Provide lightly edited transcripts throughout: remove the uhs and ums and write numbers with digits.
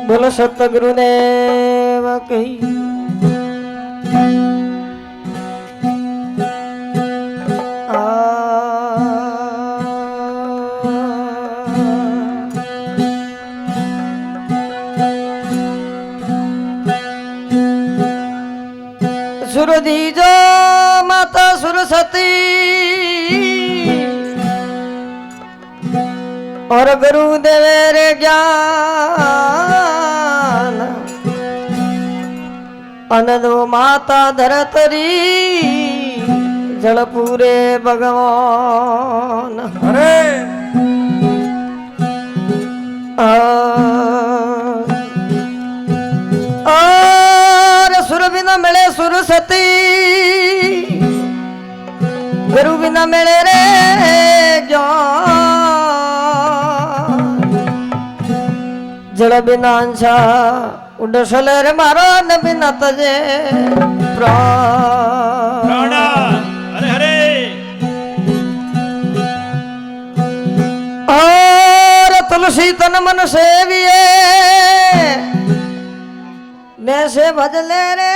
બોલો સતગુરુદેવ કહી સુરધીજો માતા સુરસતી और गुरुदेव रे ज्ञान अनदो माता धरतरी जलपुरे भगवान अरे और सुर बिना मिले सुरसती गुरु बिना मिले रे जल बिना अंशा उडसल रे मारो न बिना तजे प्राण हरे हरे और तुलसी तन मन सेविए ने से भजले रे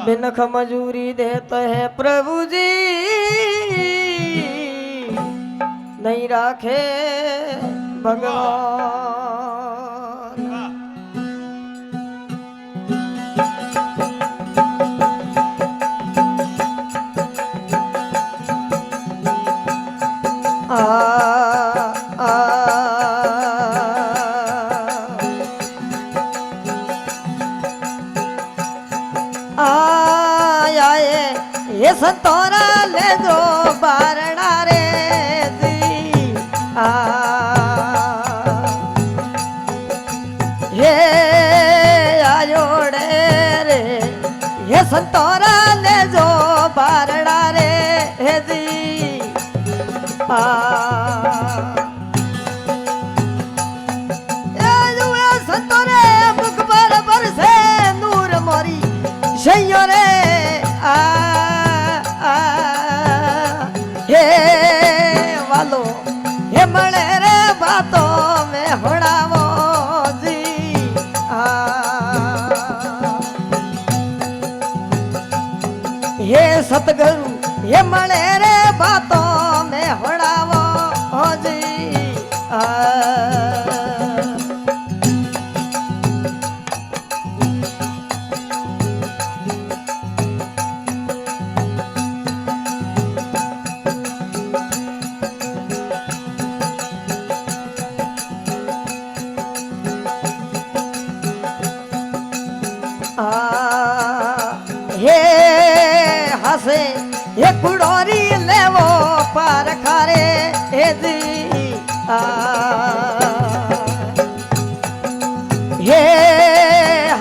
बिनख मजूरी देते है प्रभु जी नहीं राखे भगवान आ ये संतोरा ले जो बारणा रे हे आयोड़े रे ये संतोरा ले जो बारणा रे जी संतोरे मुख पर बरसे नूर मोरी सैयो रे हे वालो हे मले रे बातों में होड़ावो जी हे सतगुरु हे मले रे बातों में होड़ावो जी हे हसे ये कुड़ोरी लेवो पार खारे हे दी हे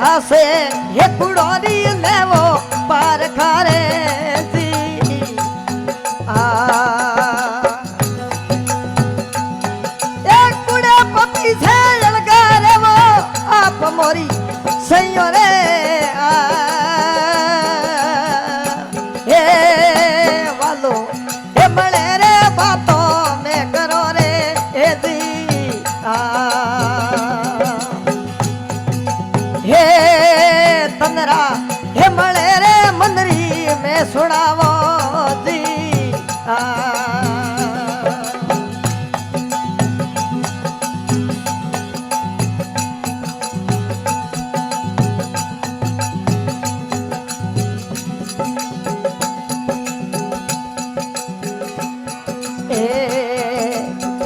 हसे ये कुड़ोरी लेवो पार खारे दी एक कुड़े पपी से लगा रे वो आप मोरी सैयो रे हे मले रे मंदरी में सुनावो दी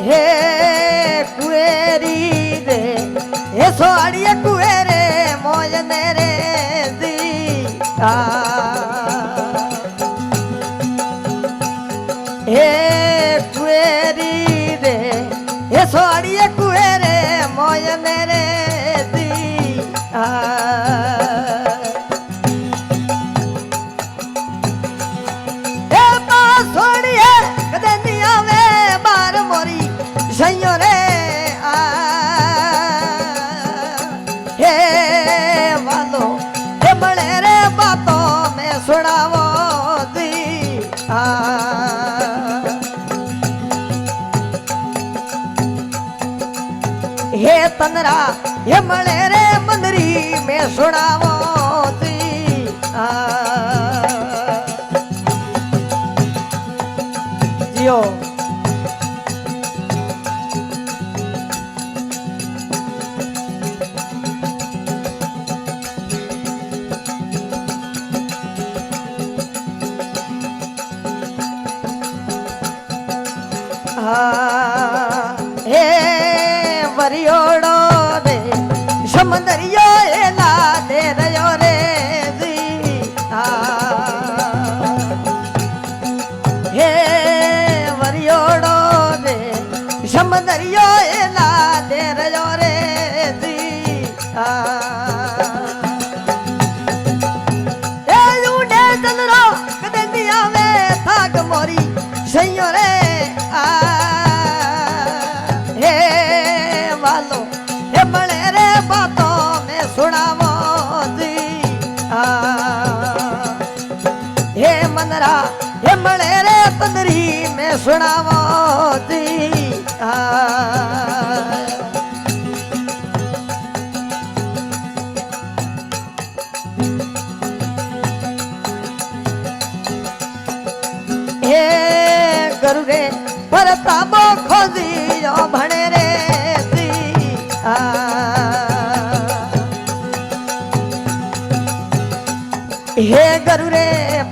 हे कुएरी रे हे सोड़िए कुएरे मोजने रे हे कुएरी रे हे सोड़िए कुएरे मोजने रे दी हे पास सोड़िए कदे निया में बार मोरी सैयो रे हे वालो हे बड़े रे बातों में सुनावो दी हे तनरा हे मले रे मंदरी में सुनावो जी जियो हे वरियोड़ो रे समंदरियो एला दे रयो रे जी हे वरियोड़ो रे समंदरियो एला दे रयो रे जी ए लूडे चंद्रो कदे दिया वे थाक मोरी सैयो रे सुनावो जी हे मनरा हे मले रे तंदरी में सुनावो जी हे गुरु रे परताबो खोजी भणे रे जी हे गुरु रे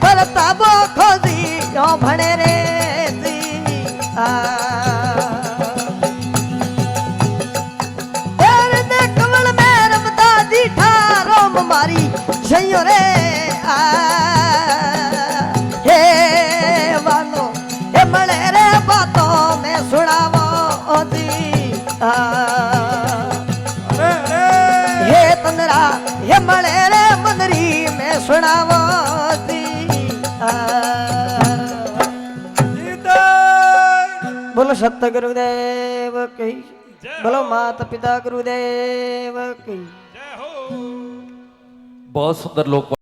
परताबो खोजी यो भणे रे जी तेरे दे कमल में रमता दीठा रोम मारी सैयो रे हे वालो हे मले रे बातों में सुनावो जी हे तंदरा हे मले रे मंदरी में सुनावो जी बोलो सत्य गुरुदेव की बोलो माता पिता गुरुदेव की बहुत सुंदर लोग